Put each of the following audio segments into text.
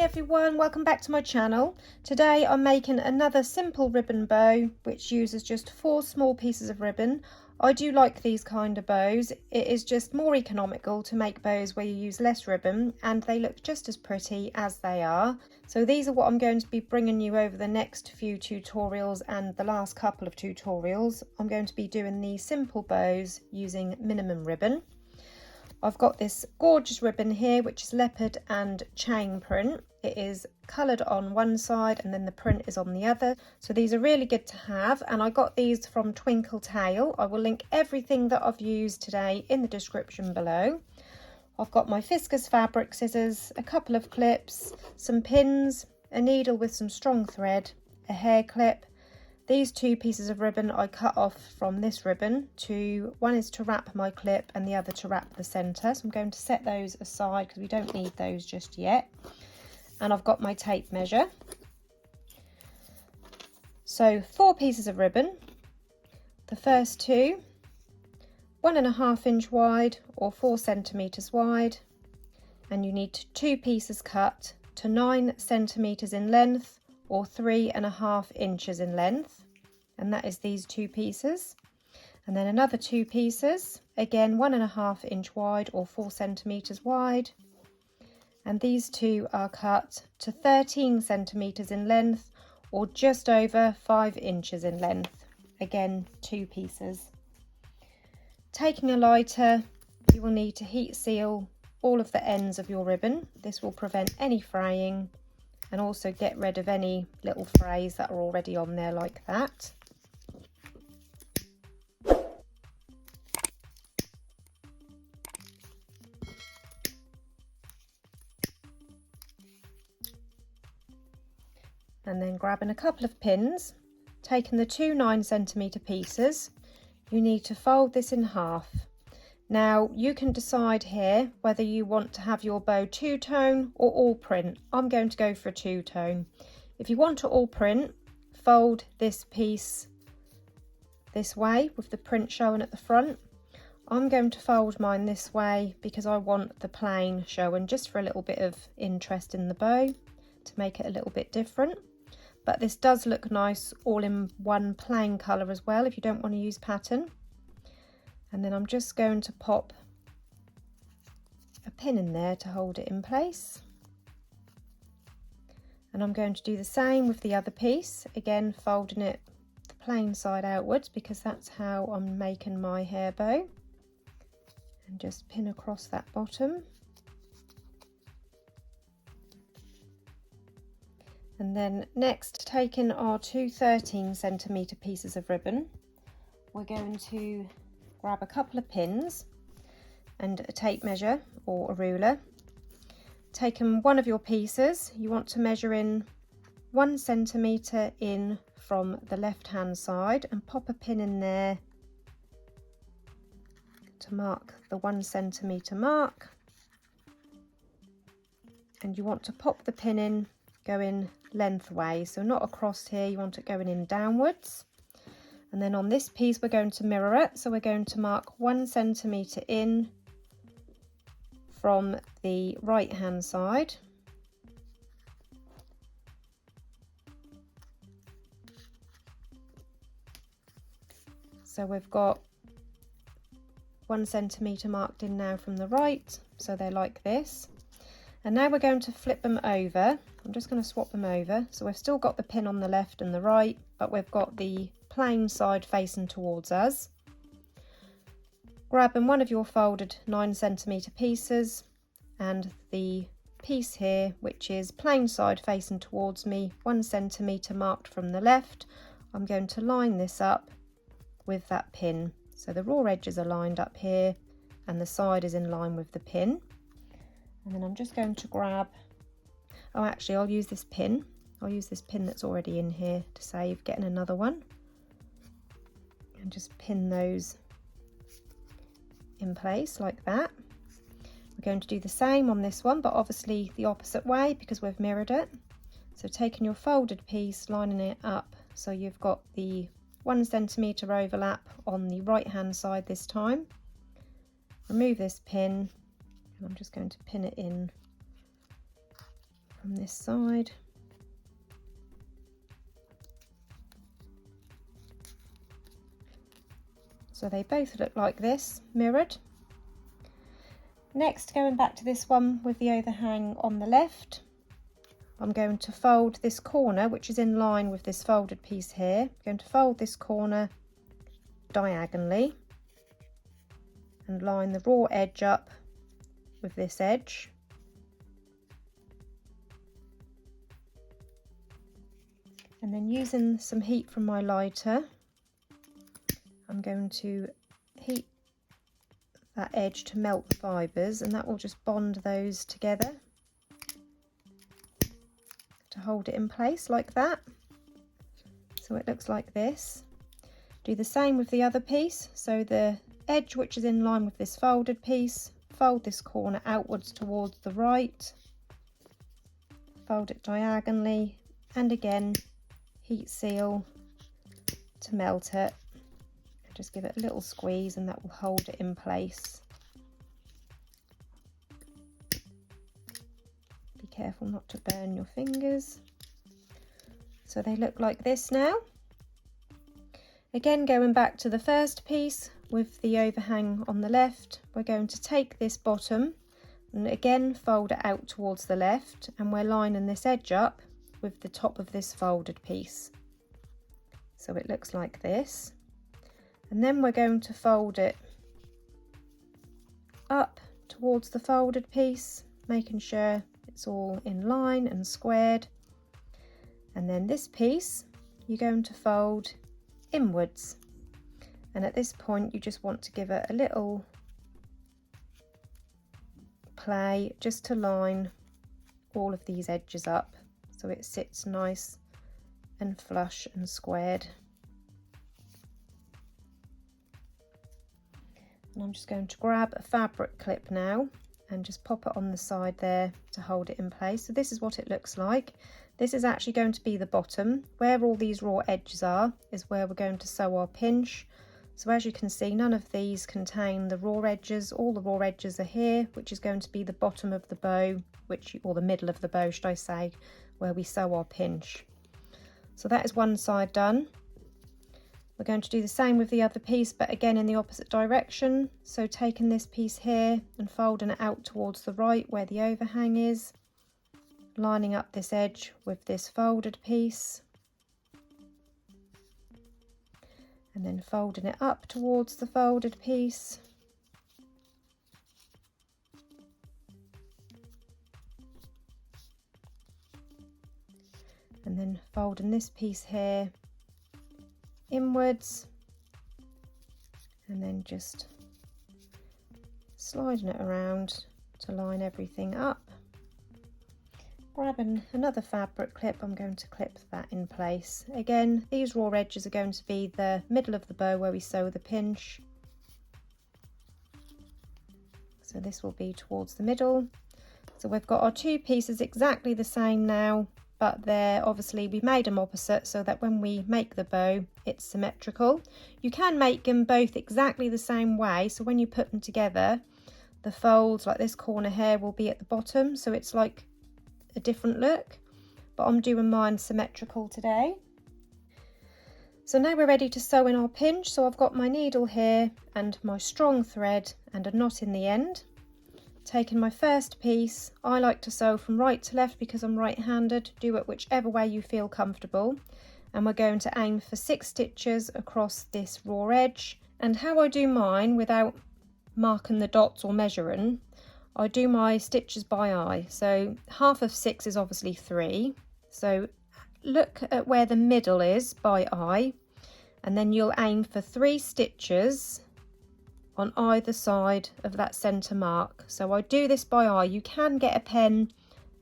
everyone, welcome back to my channel. Today I'm making another simple ribbon bow which uses just 4 small pieces of ribbon. I do like these kind of bows. It is just more economical to make bows where you use less ribbon and they look just as pretty as they are. So these are what I'm going to be bringing you over the next few tutorials and the last couple of tutorials. I'm going to be doing these simple bows using minimum ribbon. I've got this gorgeous ribbon here which is leopard and chain print. It is coloured on one side and then the print is on the other. So these are really good to have, and I got these from Twinkle Tail. I will link everything that I've used today in the description below. I've got my viscose fabric scissors, a couple of clips, some pins, a needle with some strong thread, a hair clip. These 2 pieces of ribbon I cut off from this ribbon. One is to wrap my clip and the other to wrap the centre. So I'm going to set those aside because we don't need those just yet. And I've got my tape measure. So 4 pieces of ribbon. The first 2, 1.5 inch wide or 4 centimetres wide. And you need 2 pieces cut to 9 centimetres in length or 3.5 inches in length, and that is these 2 pieces. And then another 2 pieces, again 1.5 inch wide or 4 centimetres wide, and these 2 are cut to 13 centimetres in length or just over 5 inches in length, again 2 pieces. Taking a lighter, you will need to heat seal all of the ends of your ribbon. This will prevent any fraying and also get rid of any little frays that are already on there like that. And then grabbing a couple of pins, taking the 2 9cm pieces, you need to fold this in half. Now you can decide here whether you want to have your bow 2-tone or all print. I'm going to go for a 2-tone. If you want to all print, fold this piece this way with the print showing at the front. I'm going to fold mine this way because I want the plain showing, just for a little bit of interest in the bow to make it a little bit different. But this does look nice all in one plain colour as well if you don't want to use pattern. And then I'm just going to pop a pin in there to hold it in place. And I'm going to do the same with the other piece, again folding it the plain side outwards because that's how I'm making my hair bow. And just pin across that bottom. And then next, taking our 2 13cm pieces of ribbon, we're going to grab a couple of pins and a tape measure or a ruler. Taking one of your pieces, you want to measure in 1 centimetre in from the left hand side and pop a pin in there to mark the 1 centimetre mark. And you want to pop the pin in going lengthways, so not across here, you want it going in downwards. And then on this piece we're going to mirror it, so we're going to mark 1 centimetre in from the right hand side. So we've got 1 centimetre marked in now from the right, so they're like this. And now we're going to flip them over. I'm just going to swap them over. So we've still got the pin on the left and the right, but we've got the plain side facing towards us. Grabbing one of your folded 9cm pieces and the piece here which is plain side facing towards me, 1 centimetre marked from the left, I'm going to line this up with that pin. So the raw edges are lined up here and the side is in line with the pin. And then I'm just going to grab, oh actually I'll use this pin. I'll use this pin that's already in here to save getting another one. And just pin those in place like that. We're going to do the same on this one, but obviously the opposite way because we've mirrored it. So taking your folded piece, lining it up so you've got the 1 centimetre overlap on the right hand side this time. Remove this pin and I'm just going to pin it in from this side. So they both look like this, mirrored. Next, going back to this one with the overhang on the left, I'm going to fold this corner, which is in line with this folded piece here. I'm going to fold this corner diagonally and line the raw edge up with this edge. And then using some heat from my lighter, I'm going to heat that edge to melt the fibres, and that will just bond those together to hold it in place like that. So it looks like this. Do the same with the other piece. So the edge which is in line with this folded piece, fold this corner outwards towards the right, fold it diagonally, and again heat seal to melt it. Just give it a little squeeze and that will hold it in place. Be careful not to burn your fingers. So they look like this now. Again, going back to the first piece with the overhang on the left, we're going to take this bottom and again fold it out towards the left, and we're lining this edge up with the top of this folded piece. So it looks like this. And then we're going to fold it up towards the folded piece, making sure it's all in line and squared. And then this piece you're going to fold inwards. And at this point you just want to give it a little play just to line all of these edges up so it sits nice and flush and squared. And I'm just going to grab a fabric clip now and just pop it on the side there to hold it in place. So this is what it looks like. This is actually going to be the bottom. Where all these raw edges are is where we're going to sew our pinch. So as you can see, none of these contain the raw edges. All the raw edges are here, which is going to be the bottom of the bow, or the middle of the bow, should I say, where we sew our pinch. So that is one side done. We're going to do the same with the other piece, but again in the opposite direction. So taking this piece here and folding it out towards the right where the overhang is, lining up this edge with this folded piece, and then folding it up towards the folded piece. And then folding this piece here inwards, and then just sliding it around to line everything up. Grabbing another fabric clip, I'm going to clip that in place. Again, these raw edges are going to be the middle of the bow where we sew the pinch. So this will be towards the middle. So we've got our two pieces exactly the same now, but they're obviously, we made them opposite so that when we make the bow it's symmetrical. You can make them both exactly the same way, so when you put them together the folds, like this corner here, will be at the bottom, so it's like a different look, but I'm doing mine symmetrical today. So now we're ready to sew in our pinch. So I've got my needle here and my strong thread and a knot in the end. Taking my first piece, I like to sew from right to left because I'm right-handed. Do it whichever way you feel comfortable, and we're going to aim for 6 stitches across this raw edge. And how I do mine without marking the dots or measuring, I do my stitches by eye. So half of 6 is obviously 3, so look at where the middle is by eye, and then you'll aim for 3 stitches on either side of that centre mark. So I do this by eye. You can get a pen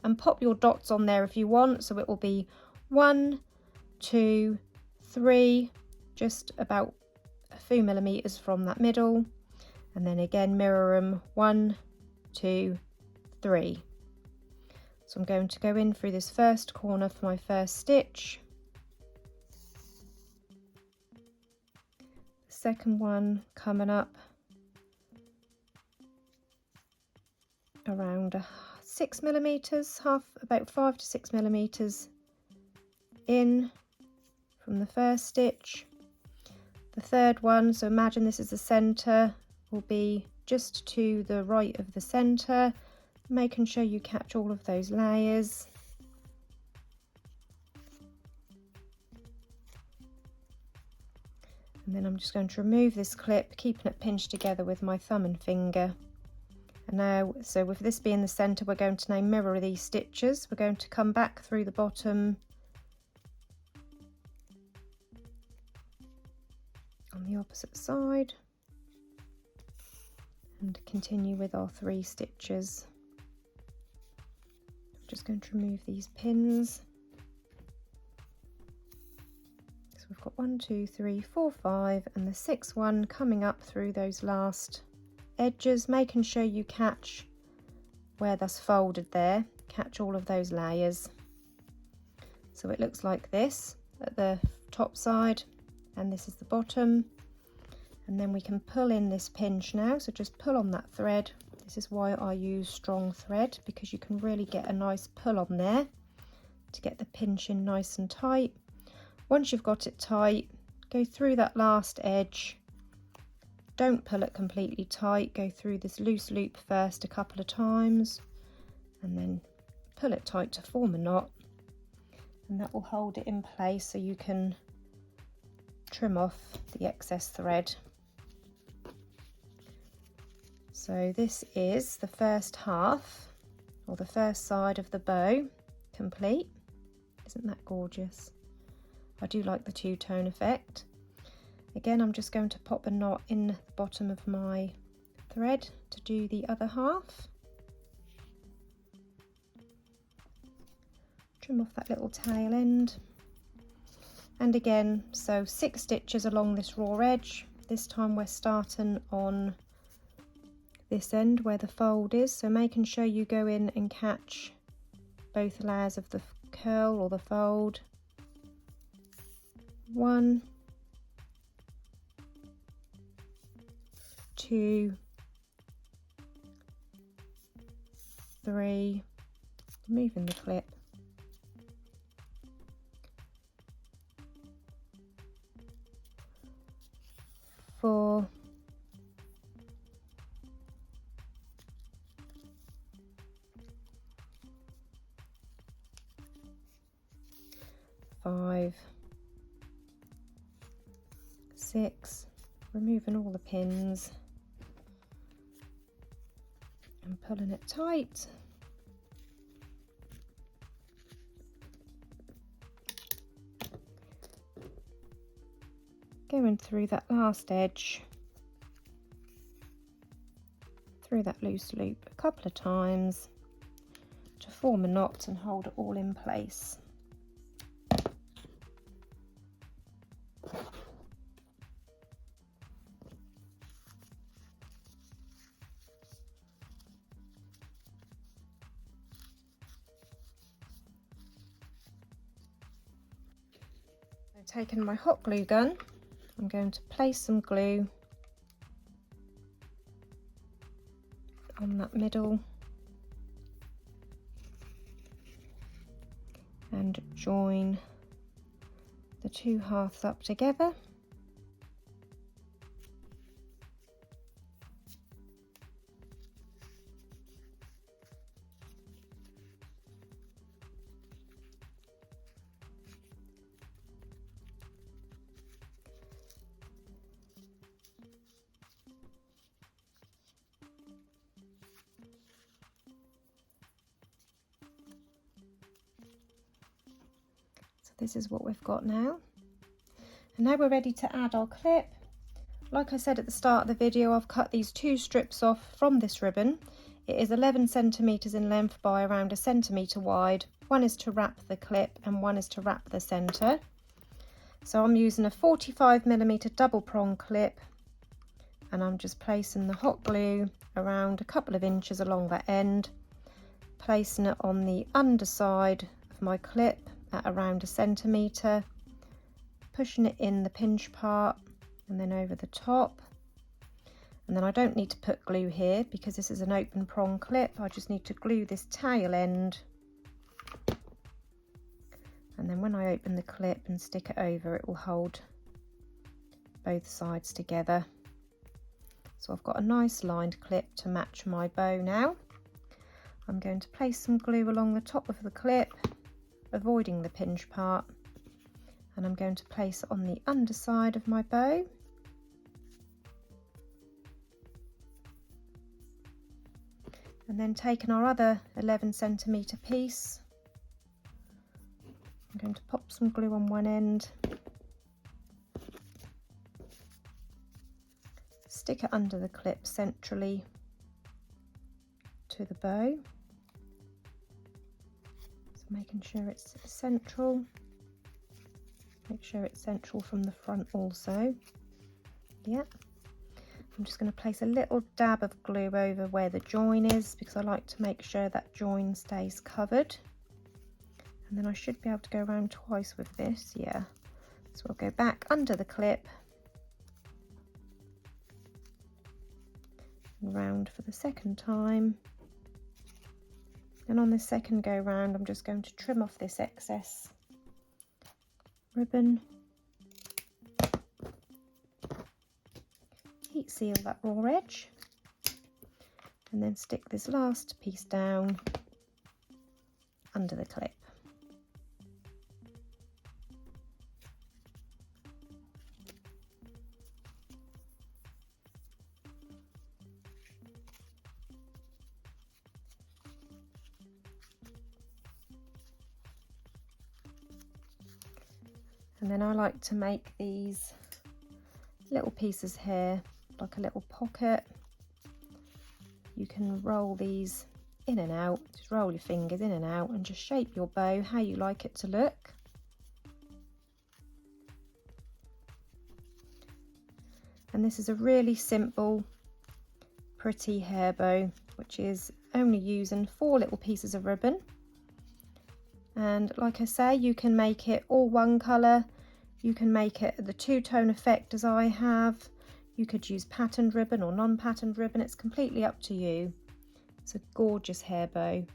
and pop your dots on there if you want, so it will be 1, 2, 3, just about a few millimetres from that middle, and then again mirror them 1, 2, 3. So I'm going to go in through this first corner for my first stitch, the second one coming up, around 6mm, about 5 to 6mm in from the first stitch. The third one, so imagine this is the centre, will be just to the right of the centre, making sure you catch all of those layers. And then I'm just going to remove this clip, keeping it pinched together with my thumb and finger. And now, so with this being the centre, we're going to now mirror these stitches. We're going to come back through the bottom on the opposite side and continue with our 3 stitches. I'm just going to remove these pins. So we've got 1, 2, 3, 4, 5 and the 6th one coming up through those last edges, making sure you catch where that's folded there, catch all of those layers. So it looks like this at the top side, and this is the bottom. And then we can pull in this pinch now, so just pull on that thread. This is why I use strong thread, because you can really get a nice pull on there to get the pinch in nice and tight. Once you've got it tight, go through that last edge. Don't pull it completely tight, go through this loose loop first a couple of times and then pull it tight to form a knot, and that will hold it in place so you can trim off the excess thread. So this is the first half, or the first side of the bow complete. Isn't that gorgeous? I do like the two-tone effect. Again, I'm just going to pop a knot in the bottom of my thread to do the other half. Trim off that little tail end. And again, so 6 stitches along this raw edge. This time we're starting on this end where the fold is, so making sure you go in and catch both layers of the curl or the fold. 1, 2, 3, removing the clip, 4, 5, 6, removing all the pins and pulling it tight. Going through that last edge, through that loose loop a couple of times to form a knot and hold it all in place. Taking my hot glue gun, I'm going to place some glue on that middle and join the 2 halves up together. This is what we've got now. And now we're ready to add our clip. Like I said at the start of the video, I've cut these 2 strips off from this ribbon. It is 11 centimetres in length by around 1 centimetre wide. One is to wrap the clip and one is to wrap the centre. So I'm using a 45mm double prong clip, and I'm just placing the hot glue around a couple of inches along that end, placing it on the underside of my clip at around 1 centimetre, pushing it in the pinch part and then over the top. And then I don't need to put glue here because this is an open prong clip. I just need to glue this tail end. And then when I open the clip and stick it over, it will hold both sides together. So I've got a nice lined clip to match my bow now. I'm going to place some glue along the top of the clip, avoiding the pinch part. And I'm going to place it on the underside of my bow. And then taking our other 11cm piece, I'm going to pop some glue on one end, stick it under the clip centrally to the bow, so making sure it's central. Make sure it's central from the front also. Yep. I'm just going to place a little dab of glue over where the join is because I like to make sure that join stays covered. And then I should be able to go around twice with this, yeah. So I'll go back under the clip and round for the second time. And on this second go round, I'm just going to trim off this excess ribbon. Heat seal that raw edge and then stick this last piece down under the clip. And then I like to make these little pieces here, like a little pocket. You can roll these in and out, just roll your fingers in and out and just shape your bow how you like it to look. And this is a really simple, pretty hair bow, which is only using 4 little pieces of ribbon. And like I say, you can make it all one colour, you can make it the two-tone effect as I have, you could use patterned ribbon or non-patterned ribbon, it's completely up to you. It's a gorgeous hair bow.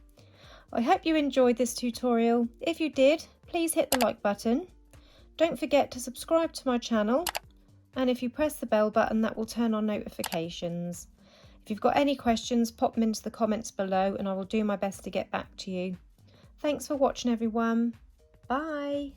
I hope you enjoyed this tutorial. If you did, please hit the like button. Don't forget to subscribe to my channel, and if you press the bell button, that will turn on notifications. If you've got any questions, pop them into the comments below and I will do my best to get back to you. Thanks for watching everyone. Bye.